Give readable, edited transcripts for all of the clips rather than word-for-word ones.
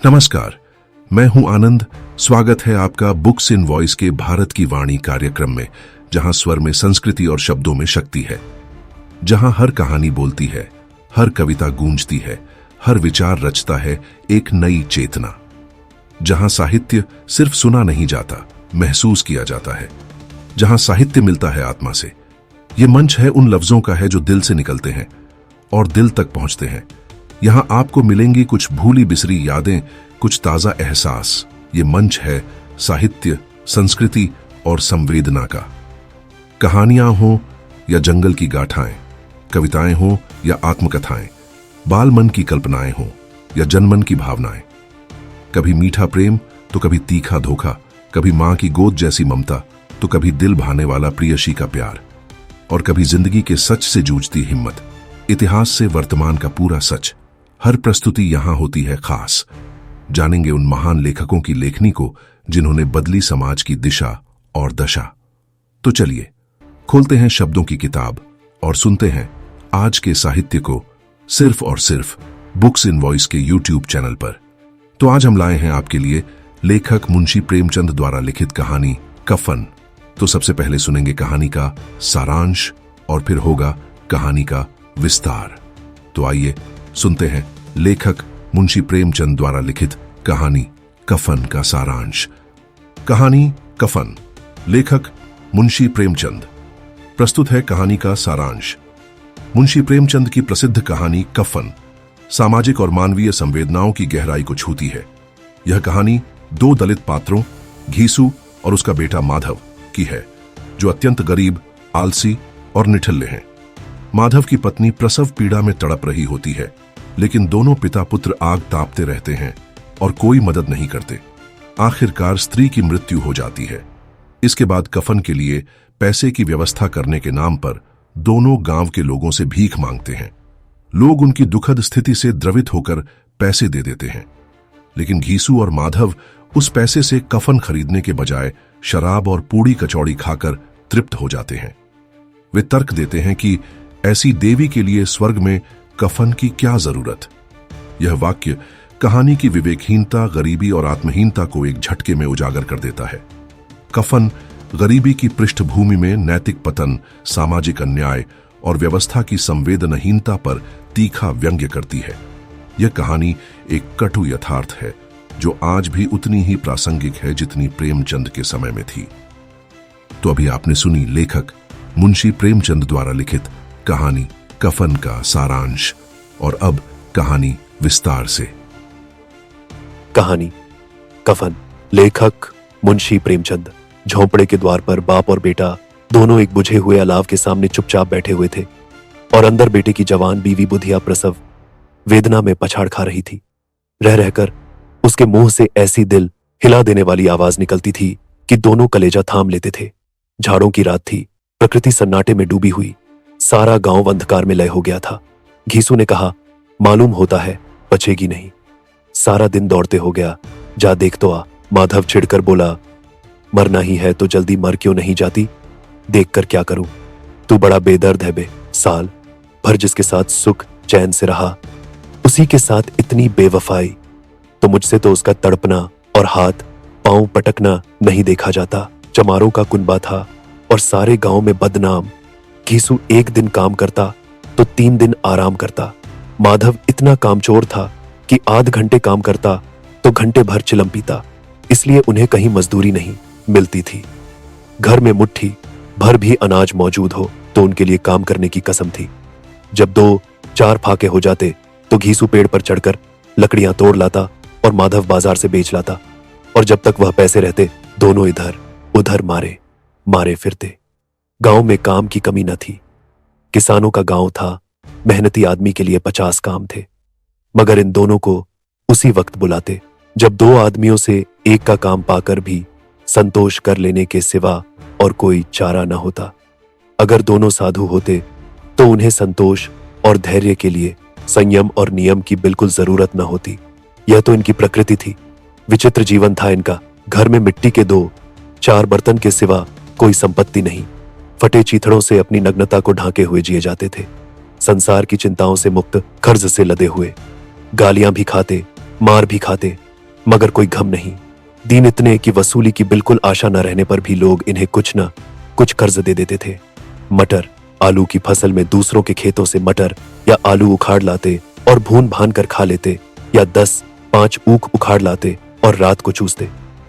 नमस्कार, मैं हूं आनंद। स्वागत है आपका बुक्स इन वॉइस के भारत की वाणी कार्यक्रम में, जहां स्वर में संस्कृति और शब्दों में शक्ति है, जहां हर कहानी बोलती है, हर कविता गूंजती है, हर विचार रचता है एक नई चेतना, जहां साहित्य सिर्फ सुना नहीं जाता, महसूस किया जाता है, जहां साहित्य मिलता है आत्मा से। ये मंच है उन लफ्जों का है जो दिल से निकलते हैं और दिल तक पहुंचते हैं। यहां आपको मिलेंगी कुछ भूली बिसरी यादें, कुछ ताजा एहसास। ये मंच है साहित्य, संस्कृति और संवेदना का। कहानियां हो या जंगल की गाथाएं, कविताएं हो या आत्मकथाएं, बाल मन की कल्पनाएं हो या जनमन की भावनाएं। कभी मीठा प्रेम तो कभी तीखा धोखा, कभी मां की गोद जैसी ममता तो कभी दिल भाने वाला प्रियसी का प्यार, और कभी जिंदगी के सच से जूझती हिम्मत। इतिहास से वर्तमान का पूरा सच। हर प्रस्तुति यहां होती है खास। जानेंगे उन महान लेखकों की लेखनी को जिन्होंने बदली समाज की दिशा और दशा। तो चलिए खोलते हैं शब्दों की किताब और सुनते हैं आज के साहित्य को सिर्फ और सिर्फ बुक्स इन वॉइस के यूट्यूब चैनल पर। तो आज हम लाए हैं आपके लिए लेखक मुंशी प्रेमचंद द्वारा लिखित कहानी कफन। तो सबसे पहले सुनेंगे कहानी का सारांश और फिर होगा कहानी का विस्तार। तो आइए सुनते हैं लेखक मुंशी प्रेमचंद द्वारा लिखित कहानी कफन का सारांश। कहानी कफन, लेखक मुंशी प्रेमचंद। प्रस्तुत है कहानी का सारांश। मुंशी प्रेमचंद की प्रसिद्ध कहानी कफन सामाजिक और मानवीय संवेदनाओं की गहराई को छूती है। यह कहानी दो दलित पात्रों, घीसू और उसका बेटा माधव की है, जो अत्यंत गरीब, आलसी और निठल्ले हैं। माधव की पत्नी प्रसव पीड़ा में तड़प रही होती है, लेकिन दोनों पिता पुत्र आग तापते रहते हैं और कोई मदद नहीं करते। आखिरकार स्त्री की मृत्यु हो जाती है। इसके बाद कफन के लिए पैसे की व्यवस्था करने के नाम पर दोनों गांव के लोगों से भीख मांगते हैं। लोग उनकी दुखद स्थिति से द्रवित होकर पैसे दे देते हैं, लेकिन घीसू और माधव उस पैसे से कफन खरीदने के बजाय शराब और पूड़ी कचौड़ी खाकर तृप्त हो जाते हैं। वे तर्क देते हैं कि ऐसी देवी के लिए स्वर्ग में कफन की क्या जरूरत। यह वाक्य कहानी की विवेकहीनता, गरीबी और आत्महीनता को एक झटके में उजागर कर देता है। कफन गरीबी की पृष्ठभूमि में नैतिक पतन, सामाजिक अन्याय और व्यवस्था की संवेदनहीनता पर तीखा व्यंग्य करती है। यह कहानी एक कटु यथार्थ है जो आज भी उतनी ही प्रासंगिक है जितनी प्रेमचंद के समय में थी। तो अभी आपने सुनी लेखक मुंशी प्रेमचंद द्वारा लिखित कहानी कफन का सारांश, और अब कहानी विस्तार से। कहानी कफन, लेखक मुंशी प्रेमचंद। झोंपड़े के द्वार पर बाप और बेटा दोनों एक बुझे हुए अलाव के सामने चुपचाप बैठे हुए थे, और अंदर बेटे की जवान बीवी बुधिया प्रसव वेदना में पछाड़ खा रही थी। रह रहकर उसके मुंह से ऐसी दिल हिला देने वाली आवाज निकलती थी कि दोनों कलेजा थाम लेते थे। झाड़ों की रात थी, प्रकृति सन्नाटे में डूबी हुई, सारा गांव अंधकार में लय हो गया था। घीसू ने कहा, मालूम होता है बचेगी नहीं, सारा दिन दौड़ते हो गया, जा देख तो आ। माधव छिड़कर बोला, मरना ही है तो जल्दी मर क्यों नहीं जाती, देख कर क्या करूं, तू बड़ा बेदर्द है बे। साल भर जिसके साथ सुख चैन से रहा, उसी के साथ इतनी बेवफाई, तो मुझसे तो उसका तड़पना और हाथ पांव पटकना नहीं देखा जाता। चमारों का कुनबा था और सारे गांव में बदनाम। घीसू एक दिन काम करता तो 3 दिन आराम करता। माधव इतना कामचोर था कि आध घंटे काम करता तो घंटे भर चिलम पीता, इसलिए उन्हें कहीं मजदूरी नहीं मिलती थी। घर में मुट्ठी भर भी अनाज मौजूद हो तो उनके लिए काम करने की कसम थी। जब 2-4 फाके हो जाते तो घीसू पेड़ पर चढ़कर लकड़ियां तोड़ लाता और माधव बाजार से बेच लाता, और जब तक वह पैसे रहते दोनों इधर उधर मारे फिरते। गांव में काम की कमी न थी। किसानों का गांव था, मेहनती आदमी के लिए 50 काम थे, मगर इन दोनों को उसी वक्त बुलाते जब 2 आदमियों से एक का काम पाकर भी संतोष कर लेने के सिवा और कोई चारा न होता। अगर दोनों साधु होते तो उन्हें संतोष और धैर्य के लिए संयम और नियम की बिल्कुल जरूरत न होती। यह तो इनकी प्रकृति थी। विचित्र जीवन था इनका। घर में मिट्टी के 2-4 बर्तन के सिवा कोई संपत्ति नहीं। फटे चीथड़ों से अपनी नग्नता को ढांके हुए जिए जाते थे। संसार की चिंताओं से मुक्त, कर्ज से लदे हुए, गालियां भी खाते, मार भी खाते, मगर कोई गम नहीं। दिन इतने कि वसूली की बिल्कुल आशा न रहने पर भी लोग इन्हें कुछ न कुछ कर्ज दे देते थे। मटर, आलू की फसल में दूसरों के खेतों से मटर या आलू उखाड़ लाते और भून भान कर खा लेते, या 10-5 ऊख उखाड़ लाते और रात को चूसते।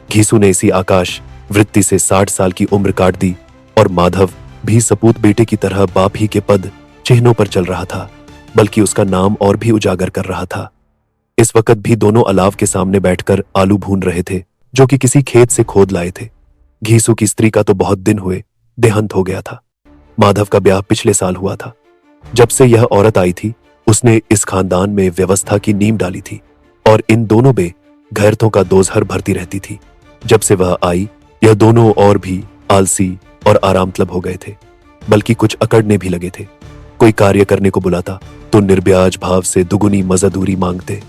घीसू ने इसी आकाश वृत्ति से 60 साल की उम्र काट दी और माधव भी सपूत बेटे की तरह बाप ही के पद चिन्हों पर चल रहा था, बल्कि उसका नाम और भी उजागर कर रहा था। इस वक्त भी दोनों अलाव के सामने बैठकर आलू भून रहे थे, जो कि किसी खेत से खोद लाए थे। घीसू की स्त्री का तो बहुत दिन हुए देहांत हो गया था। माधव का ब्याह पिछले साल हुआ था। जब से यह औरत आई थी, उसने इस खानदान में व्यवस्था की नींव डाली थी और इन दोनों बेगैरतों का दोजहर भरती रहती थी। जब से वह आई, यह दोनों और भी आलसी और आराम तलब हो गए थे, बल्कि कुछ अकड़ने भी लगे थे। कोई कार्य करने को बुलाता तो निर्ब्याज भाव से दुगुनी मजदूरी मांगते।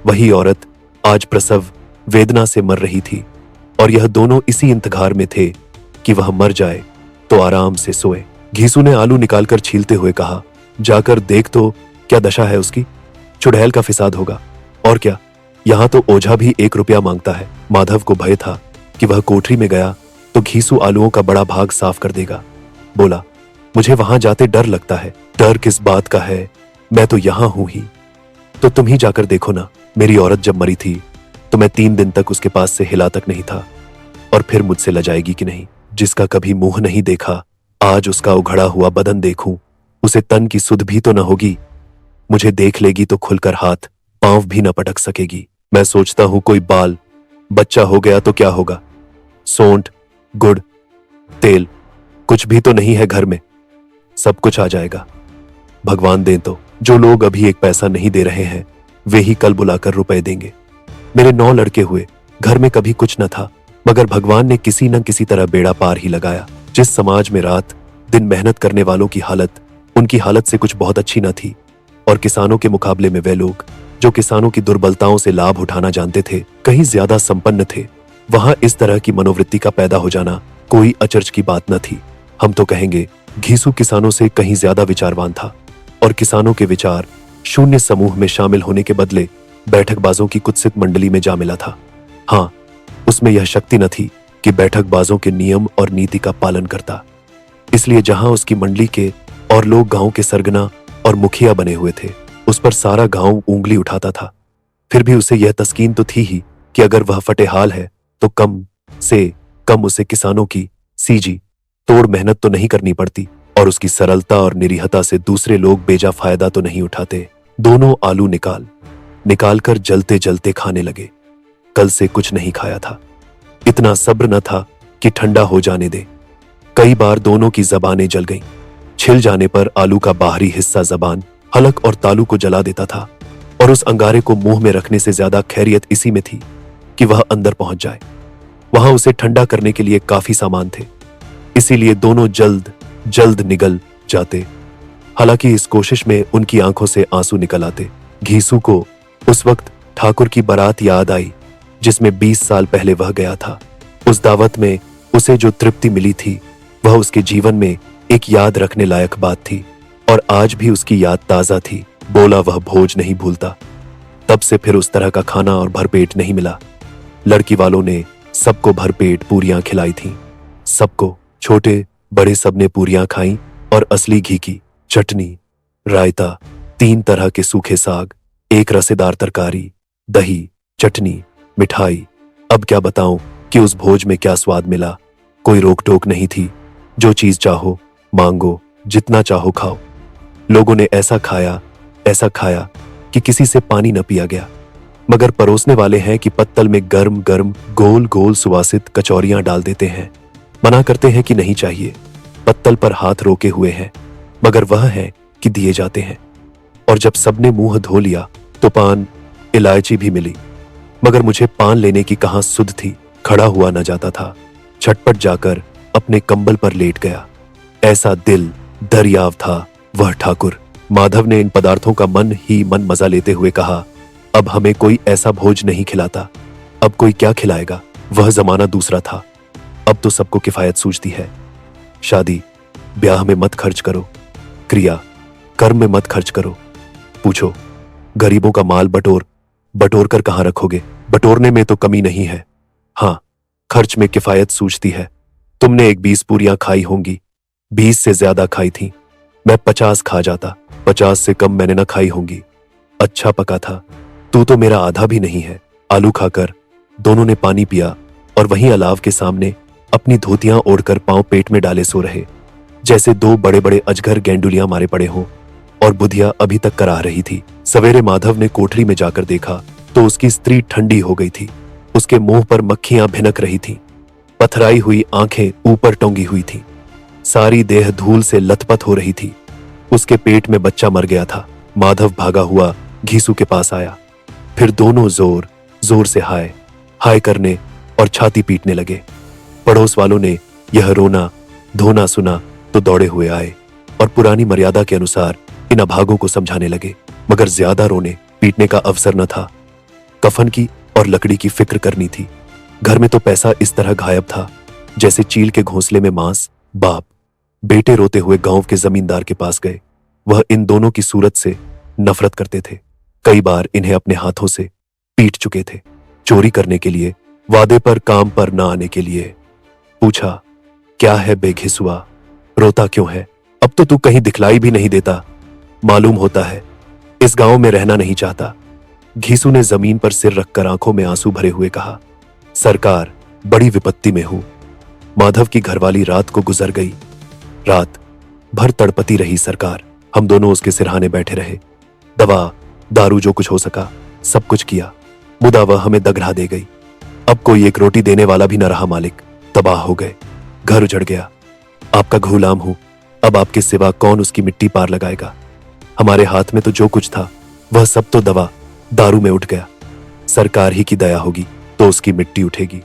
वही औरत आज प्रसव वेदना से मर रही थी और यह दोनों इसी इंतजार में थे कि वह मर जाए तो आराम से सोए। घीसू ने आलू निकालकर छीलते हुए कहा, जाकर देख तो क्या दशा है उसकी। चुड़ैल का फिसाद होगा और क्या, यहां तो ओझा भी 1 रुपया मांगता है। माधव को भय था कि वह कोठरी में गया तो घीसू आलूओं का बड़ा भाग साफ कर देगा। बोला, मुझे वहां जाते डर लगता है। डर किस बात का है, मैं तो यहां हूं ही। तो तुम ही जाकर देखो ना। मेरी औरत जब मरी थी तो मैं 3 दिन तक उसके पास से हिला तक नहीं था, और फिर मुझसे लजाएगी कि नहीं। जिसका कभी मुंह नहीं देखा, आज उसका उघड़ा हुआ बदन देखूं, उसे तन की सुध भी तो न होगी। मुझे देख लेगी तो खुलकर हाथ पांव भी न पटक सकेगी। मैं सोचता हूं कोई बाल बच्चा हो गया तो क्या होगा। सोंठ, गुड़, तेल कुछ भी तो नहीं है घर में, सब कुछ आ जाएगा। भगवान दें तो जो लोग अभी 1 पैसा नहीं दे रहे हैं, वे ही कल बुलाकर रुपए देंगे। मेरे 9 लड़के हुए, घर में कभी कुछ न था, मगर भगवान ने किसी न किसी तरह बेड़ा पार ही लगाया। जिस समाज में रात दिन मेहनत करने वालों की हालत उनकी हालत से कुछ बहुत अच्छी न थी, और किसानों के मुकाबले में वे लोग जो किसानों की दुर्बलताओं से लाभ उठाना जानते थे, कहीं ज्यादा संपन्न थे। वहां इस तरह की मनोवृत्ति का पैदा हो जाना कोई अचरज की बात न थी। हम तो कहेंगे घीसू किसानों से कहीं ज्यादा विचारवान था, और किसानों के विचार शून्य समूह में शामिल होने के बदले बैठकबाजों की कुत्सित मंडली में जा मिला था। हाँ, उसमें यह शक्ति न थी कि बैठकबाजों के नियम और नीति का पालन करता। इसलिए जहां उसकी मंडली के और लोग गांव के सरगना और मुखिया बने हुए थे, उस पर सारा गांव उंगली उठाता था। फिर भी उसे यह तस्कीन तो थी ही कि अगर वह फटेहाल है तो कम से कम उसे किसानों की सीजी तोड़ मेहनत तो नहीं करनी पड़ती, और उसकी सरलता और निरीहता से दूसरे लोग बेजा फायदा तो नहीं उठाते। दोनों आलू निकाल कर जलते जलते खाने लगे। कल से कुछ नहीं खाया था। इतना सब्र न था कि ठंडा हो जाने दे। कई बार दोनों की जबानें जल गईं। छिल जाने पर आलू का बाहरी हिस्सा जबान, हलक और तालू को जला देता था, और उस अंगारे को मुंह में रखने से ज्यादा खैरियत इसी में थी कि वह अंदर पहुंच जाए। वहां उसे ठंडा करने के लिए काफी सामान थे, इसीलिए दोनों जल्द जल्द निगल जाते। हालांकि इस कोशिश में उनकी आंखों से आंसू निकल आते। घीसू को उस वक्त ठाकुर की बारात याद आई, जिसमें 20 साल पहले वह गया था। उस दावत में उसे जो तृप्ति मिली थी, वह उसके जीवन में एक याद रखने लायक बात थी, और आज भी उसकी याद ताजा थी। बोला, वह भोज नहीं भूलता। तब से फिर उस तरह का खाना और भरपेट नहीं मिला। लड़की वालों ने सबको भरपेट पूरियां खिलाई थीं। सबको, छोटे बड़े सबने पूरियां खाई, और असली घी की चटनी, रायता, 3 तरह के सूखे साग, एक रसेदार तरकारी, दही, चटनी, मिठाई। अब क्या बताऊं कि उस भोज में क्या स्वाद मिला। कोई रोक टोक नहीं थी। जो चीज चाहो मांगो, जितना चाहो खाओ। लोगों ने ऐसा खाया कि किसी से पानी न पिया गया। मगर परोसने वाले हैं कि पत्तल में गर्म गर्म गोल गोल सुवासित कचौरियां डाल देते हैं। मना करते हैं कि नहीं चाहिए। पत्तल पर हाथ रोके हुए हैं, मगर वह है कि दिए जाते हैं। और जब सबने मुंह धो लिया तो पान, इलायची भी मिली, मगर मुझे पान लेने की कहां सुध थी। खड़ा हुआ न जाता था। झटपट जाकर अपने कंबल पर लेट गया। ऐसा दिल दरियाव था वह ठाकुर। माधव ने इन पदार्थों का मन ही मन मजा लेते हुए कहा, अब हमें कोई ऐसा भोज नहीं खिलाता। अब कोई क्या खिलाएगा। वह जमाना दूसरा था। अब तो सबको किफायत सूझती है। शादी ब्याह में मत खर्च करो, क्रिया कर्म में मत खर्च करो। पूछो, गरीबों का माल बटोर कर कहां रखोगे। बटोरने में तो कमी नहीं है, हाँ खर्च में किफायत सूझती है। तुमने एक 20 पूरियां खाई होंगी, 20 से ज्यादा खाई थी। मैं 50 खा जाता, 50 से कम मैंने ना खाई होंगी। अच्छा पका था, तू तो मेरा आधा भी नहीं है। आलू खाकर दोनों ने पानी पिया और वहीं अलाव के सामने अपनी धोतियां ओढ़कर पांव पेट में डाले सो रहे, जैसे दो बड़े बड़े अजगर गेंडुलियां मारे पड़े हों। और बुधिया अभी तक कराह रही थी। सवेरे माधव ने कोठरी में जाकर देखा तो उसकी स्त्री ठंडी हो गई थी। उसके मुंह पर मक्खियां भिनक रही थीं, पथराई हुई आंखें ऊपर टंगी हुई थीं, सारी देह धूल से लथपथ हो रही थी। उसके पेट में बच्चा मर गया था। माधव भागा हुआ घीसू के पास आया, फिर दोनों जोर जोर से हाय हाय करने और छाती पीटने लगे। पड़ोस वालों ने यह रोना धोना सुना तो दौड़े हुए आए और पुरानी मर्यादा के अनुसार इन अभागों को समझाने लगे, मगर ज्यादा रोने पीटने का अवसर न था। कफन की और लकड़ी की फिक्र करनी थी। घर में तो पैसा इस तरह गायब था जैसे चील के घोंसले में मांस। बाप बेटे रोते हुए गांव के जमींदार के पास गए। वह इन दोनों की सूरत से नफरत करते थे। कई बार इन्हें अपने हाथों से पीट चुके थे, चोरी करने के लिए, वादे पर काम पर न आने के लिए। पूछा, क्या है बेघिसुआ, रोता क्यों है? अब तो तू कहीं दिखलाई भी नहीं देता, मालूम होता है इस गांव में रहना नहीं चाहता। घीसू ने जमीन पर सिर रखकर आंखों में आंसू भरे हुए कहा, सरकार बड़ी विपत्ति में हूं। माधव की घरवाली रात को गुजर गई। रात भर तड़पती रही सरकार। हम दोनों उसके सिरहाने बैठे रहे। दवा दारू जो कुछ हो सका सब कुछ किया, मुदा वह हमें दगरा दे गई। अब कोई एक रोटी देने वाला भी न रहा मालिक। तबाह हो गए, घर उजड़ गया। आपका गुलाम हूं, अब आपके सिवा कौन उसकी मिट्टी पार लगाएगा? हमारे हाथ में तो जो कुछ था वह सब तो दवा दारू में उठ गया। सरकार ही की दया होगी तो उसकी मिट्टी उठेगी।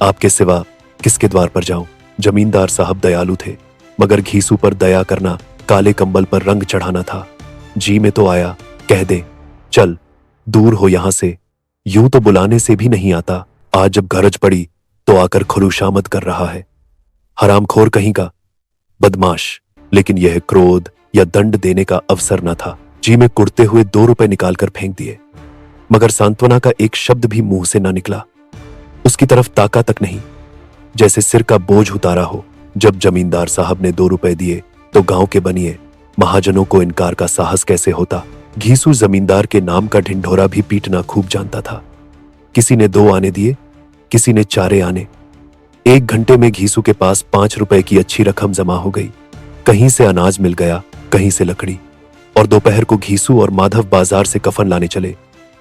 आपके सिवा किसके द्वार पर जाऊं? जमींदार साहब दयालु थे, मगर घीसू पर दया करना काले कंबल पर रंग चढ़ाना था। जी में तो आया, कह दे चल दूर हो यहां से। यूं तो बुलाने से भी नहीं आता, आज जब गरज पड़ी तो आकर खुलूशामद कर रहा है। हरामखोर कहीं का, बदमाश। लेकिन यह क्रोध या दंड देने का अवसर न था। जी में कुड़ते हुए 2 रुपए निकालकर फेंक दिए, मगर सांत्वना का एक शब्द भी मुंह से न निकला। उसकी तरफ ताका तक नहीं, जैसे सिर का बोझ उतारा हो। जब जमींदार साहब ने 2 रुपए दिए तो गांव के बनिए महाजनों को इनकार का साहस कैसे होता? घीसू जमींदार के नाम का ढिंढोरा भी पीटना खूब जानता था। किसी ने 2 आने दिए, किसी ने 4 आने। 1 घंटे में घीसू के पास 5 रुपए की अच्छी रकम जमा हो गई। कहीं से अनाज मिल गया, कहीं से लकड़ी। और दोपहर को घीसू और माधव बाजार से कफन लाने चले।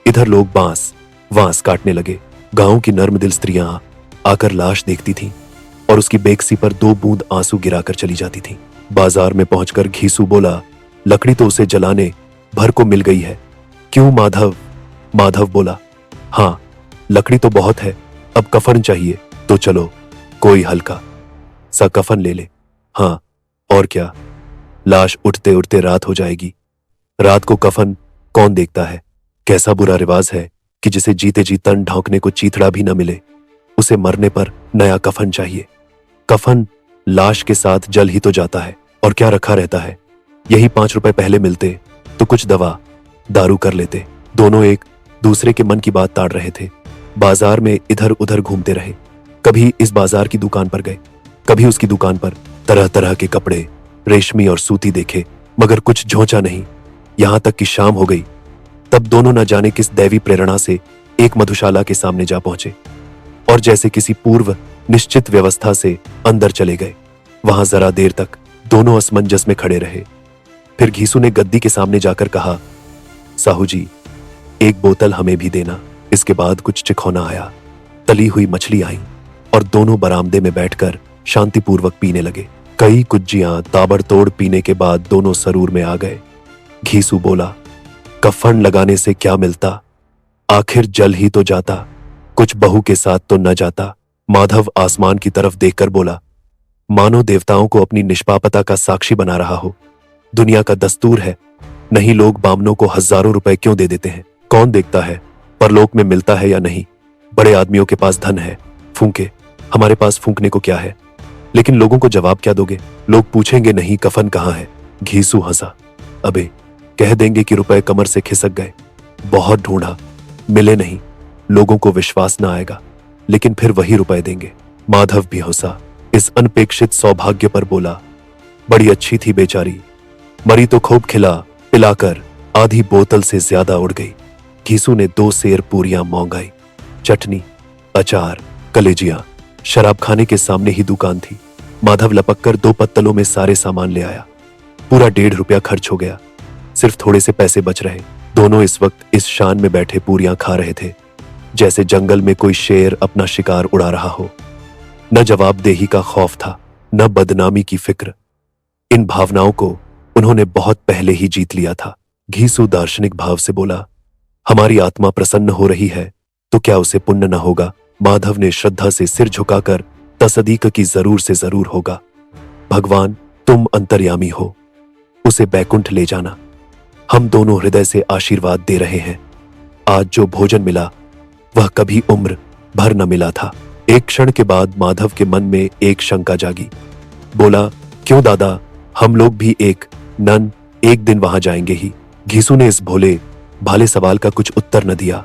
इधर लोग बांस वांस काटने लगे। गांव की नर्मदिल स्त्रियां आकर लाश देखती थीं और उसकी बेकसी पर 2 बूंद आंसू गिराकर चली जाती थीं। बाजार में पहुंचकर घीसू बोला, लकड़ी तो उसे जलाने भर को मिल गई है। क्यों माधव? माधव बोला, हाँ लकड़ी तो बहुत है, अब कफन चाहिए तो चलो कोई हल्का सा कफन ले ले। हाँ और क्या, लाश उठते उठते रात हो जाएगी। रात को कफन कौन देखता है? कैसा बुरा रिवाज है कि जिसे जीते जी तन ढौंकने को चीथड़ा भी न मिले, उसे मरने पर नया कफन चाहिए। कफन लाश के साथ जल ही तो जाता है और क्या रखा रहता है। यही 5 रुपए पहले मिलते तो कुछ दवा दारू कर लेते। दोनों एक दूसरे के मन की बात ताड़ रहे थे। बाजार में इधर उधर घूमते रहे। कभी इस बाजार की दुकान पर गए, कभी उसकी दुकान पर। तरह तरह के कपड़े रेशमी और सूती देखे, मगर कुछ झोंचा नहीं। यहां तक कि शाम हो गई, तब दोनों न जाने किस दैवी प्रेरणा से एक मधुशाला के सामने जा पहुंचे और जैसे किसी पूर्व निश्चित व्यवस्था से अंदर चले गए। वहां जरा देर तक दोनों असमंजस में खड़े रहे। फिर घीसू ने गद्दी के सामने जाकर कहा, साहू जी एक बोतल हमें भी देना। इसके बाद कुछ चिखौना आया, तली हुई मछली आई और दोनों बरामदे में बैठकर शांतिपूर्वक पीने लगे। कई कुज्जियां ताबड़तोड़ पीने के बाद दोनों सरूर में आ गए। घीसू बोला, कफन लगाने से क्या मिलता, आखिर जल ही तो जाता, कुछ बहू के साथ तो न जाता। माधव आसमान की तरफ देखकर बोला, मानो देवताओं को अपनी निष्पापता का साक्षी बना रहा हो। दुनिया का दस्तूर है, नहीं लोग बामनों को हजारों रुपए क्यों दे देते हैं? कौन देखता है परलोक में मिलता है या नहीं? बड़े आदमियों के पास धन है, फूंके। हमारे पास फूंकने को क्या है? लेकिन लोगों को जवाब क्या दोगे? लोग पूछेंगे नहीं कफन कहाँ है। घीसू हंसा, अबे कह देंगे कि रुपए कमर से खिसक गए, बहुत ढूंढा मिले नहीं, लोगों को विश्वास न आएगा, लेकिन फिर वही रुपए देंगे। माधव भी हंसा, इस अनपेक्षित सौभाग्य पर बोला, बड़ी अच्छी थी बेचारी, मरी तो खूब खिला पिलाकर आधी बोतल से ज्यादा उड़ गई। घीसू ने 2 सेर पूरियां मोंगाई, चटनी, अचार, कलेजियां। शराब खाने के सामने ही दुकान थी। माधव लपक कर 2 पत्तलों में सारे सामान ले आया। पूरा 1.5 रुपया खर्च हो गया, सिर्फ थोड़े से पैसे बच रहे। दोनों इस वक्त इस शान में बैठे पूरियां खा रहे थे जैसे जंगल में कोई शेर अपना शिकार उड़ा रहा हो। न जवाबदेही का खौफ था, न बदनामी की फिक्र। इन भावनाओं को उन्होंने बहुत पहले ही जीत लिया था। घीसू दार्शनिक भाव से बोला, हमारी आत्मा प्रसन्न हो रही है तो क्या उसे पुण्य न होगा? माधव ने श्रद्धा से सिर झुकाकर तसदीक की जरूर से जरूर होगा। भगवान तुम अंतर्यामी हो, उसे बैकुंठ ले जाना। हम दोनों हृदय से आशीर्वाद दे रहे हैं। आज जो भोजन मिला वह कभी उम्र भर न मिला था। एक क्षण के बाद माधव के मन में एक शंका जागी। बोला, क्यों दादा, हम लोग भी एक दिन वहां जाएंगे ही। घीसू ने इस भोले भाले सवाल का कुछ उत्तर न दिया।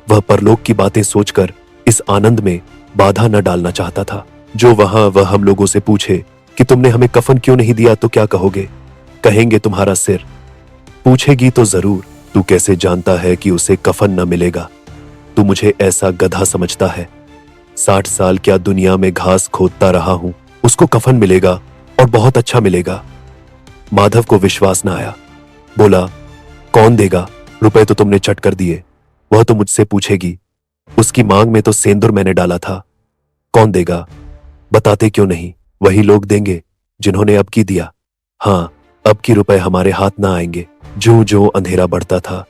वह परलोक की बातें सोचकर इस आनंद में बाधा न डालना चाहता था। जो वह हम लोगों से पूछे कि तुमने हमें कफन क्यों नहीं दिया तो क्या कहोगे? कहेंगे तुम्हारा सिर। पूछेगी तो जरूर, तू कैसे जानता है कि उसे कफन न मिलेगा? तू मुझे ऐसा गधा समझता है? 60 साल क्या दुनिया में घास खोदता रहा हूं, उसको कफन मिलेगा और बहुत अच्छा मिलेगा। माधव को विश्वास न आया। बोला, कौन देगा? रुपए तो तुमने चट कर दिए, वह तो मुझसे पूछेगी। उसकी मांग में तो सेंदूर मैंने डाला था। कौन देगा? बताते क्यों नहीं? वही लोग देंगे जिन्होंने अब की दिया। हाँ, अब की रुपए हमारे हाथ ना आएंगे। जो जो अंधेरा बढ़ता था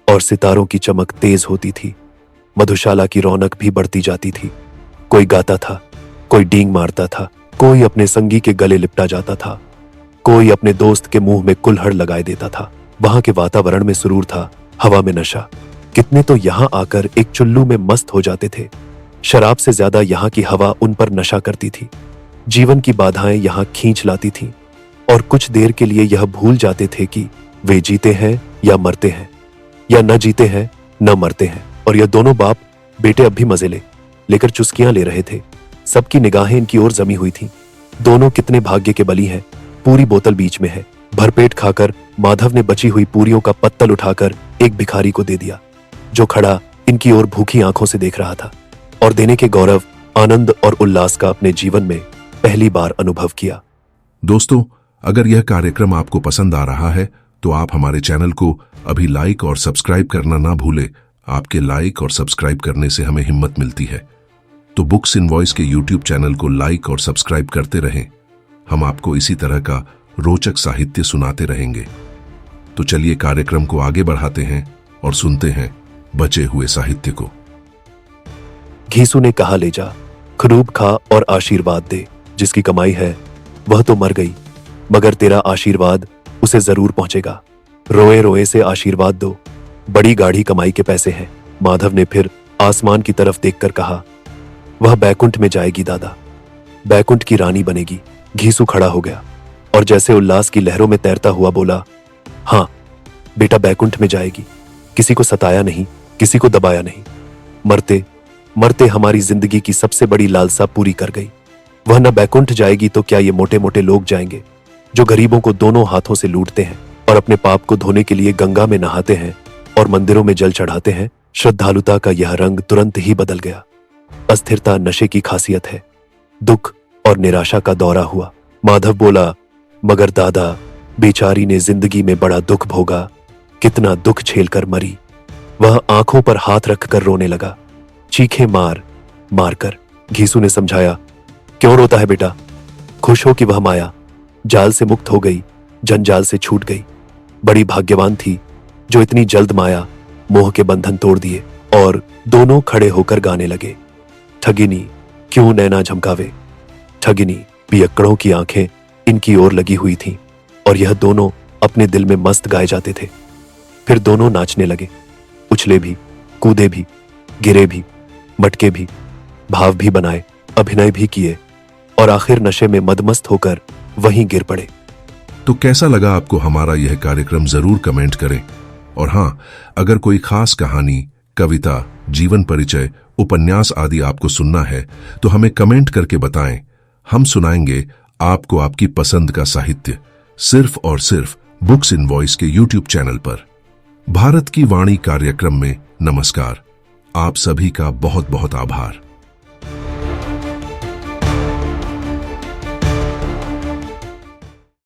और सितारों की चमक तेज होती थी, मधुशाला की रौनक भी बढ़ती जाती थी। कोई गाता था, कोई डींग मारता था, कोई अपने संगी के गले लिपटा जाता था, कोई अपने दोस्त के मुंह में कुल्हड़ लगाए देता था। वहां के वातावरण में सुरूर था, हवा में नशा। कितने तो यहां आकर एक चुल्लू में मस्त हो जाते थे। शराब से ज्यादा यहां की हवा उन पर नशा करती थी। जीवन की बाधाएं यहां खींच लाती थीं और कुछ देर के लिए यह भूल जाते थे कि वे जीते हैं या मरते हैं, या न जीते हैं न मरते हैं। और यह दोनों बाप बेटे अब भी मजे लेकर चुस्कियां ले रहे थे। सबकी निगाहें इनकी ओर जमी हुई थीं। दोनों कितने भाग्य के बली हैं। पूरी बोतल बीच में है। भरपेट खाकर माधव ने बची हुई पूरियों का पत्तल उठाकर एक भिखारी को दे दिया, जो खड़ा इनकी ओर भूखी आंखों से देख रहा था और देने के गौरव, आनंद और उल्लास का अपने जीवन में पहली बार अनुभव किया। दोस्तों, अगर यह कार्यक्रम आपको पसंद आ रहा है तो आप हमारे चैनल को अभी लाइक और सब्सक्राइब करना ना भूलें। आपके लाइक और सब्सक्राइब करने से हमें हिम्मत मिलती है। तो बुक्स इन वॉइस के यूट्यूब चैनल को लाइक और सब्सक्राइब करते रहें। हम आपको इसी तरह का रोचक साहित्य सुनाते रहेंगे। तो चलिए कार्यक्रम को आगे बढ़ाते हैं और सुनते हैं बचे हुए साहित्य को। घीसू ने कहा, ले जा, खूब खा और आशीर्वाद दे। जिसकी कमाई है वह तो मर गई, मगर तेरा आशीर्वाद उसे जरूर पहुंचेगा। रोए रोए से आशीर्वाद दो, बड़ी गाढ़ी कमाई के पैसे हैं। माधव ने फिर आसमान की तरफ देखकर कहा, वह बैकुंठ में जाएगी दादा, बैकुंठ की रानी बनेगी। घीसू खड़ा हो गया और जैसे उल्लास की लहरों में तैरता हुआ बोला, हाँ बेटा, बैकुंठ में जाएगी। किसी को सताया नहीं, किसी को दबाया नहीं। मरते मरते हमारी जिंदगी की सबसे बड़ी लालसा पूरी कर गई। वह न बैकुंठ जाएगी तो क्या ये मोटे मोटे लोग जाएंगे जो गरीबों को दोनों हाथों से लूटते हैं और अपने पाप को धोने के लिए गंगा में नहाते हैं और मंदिरों में जल चढ़ाते हैं। श्रद्धालुता का यह रंग तुरंत ही बदल गया। अस्थिरता नशे की खासियत है। दुख और निराशा का दौरा हुआ। माधव बोला, मगर दादा, बेचारी ने जिंदगी में बड़ा दुख भोगा, कितना दुख झेलकर मरी। वह आंखों पर हाथ रखकर रोने लगा, चीखें मार मार कर। घीसू ने समझाया, क्यों रोता है बेटा? खुश हो कि वह माया जाल से मुक्त हो गई, जंजाल से छूट गई। बड़ी भाग्यवान थी जो इतनी जल्द माया मोह के बंधन तोड़ दिए। और दोनों खड़े होकर गाने लगे, ठगिनी क्यों नैना झमकावे। ठगिनी, पियक्कड़ों की आंखें इनकी ओर लगी हुई थीं और यह दोनों अपने दिल में मस्त गाए जाते थे। फिर दोनों नाचने लगे, उछले भी, कूदे भी, गिरे भी, मटके भी, भाव भी बनाए, अभिनय भी किए और आखिर नशे में मदमस्त होकर वहीं गिर पड़े। तो कैसा लगा आपको हमारा यह कार्यक्रम? जरूर कमेंट करें। और हाँ, अगर कोई खास कहानी, कविता, जीवन परिचय, उपन्यास आदि आपको सुनना है तो हमें कमेंट करके बताएं। हम सुनाएंगे आपको आपकी पसंद का साहित्य, सिर्फ और सिर्फ बुक्स इन वॉइस के यूट्यूब चैनल पर। भारत की वाणी कार्यक्रम में नमस्कार। आप सभी का बहुत बहुत आभार।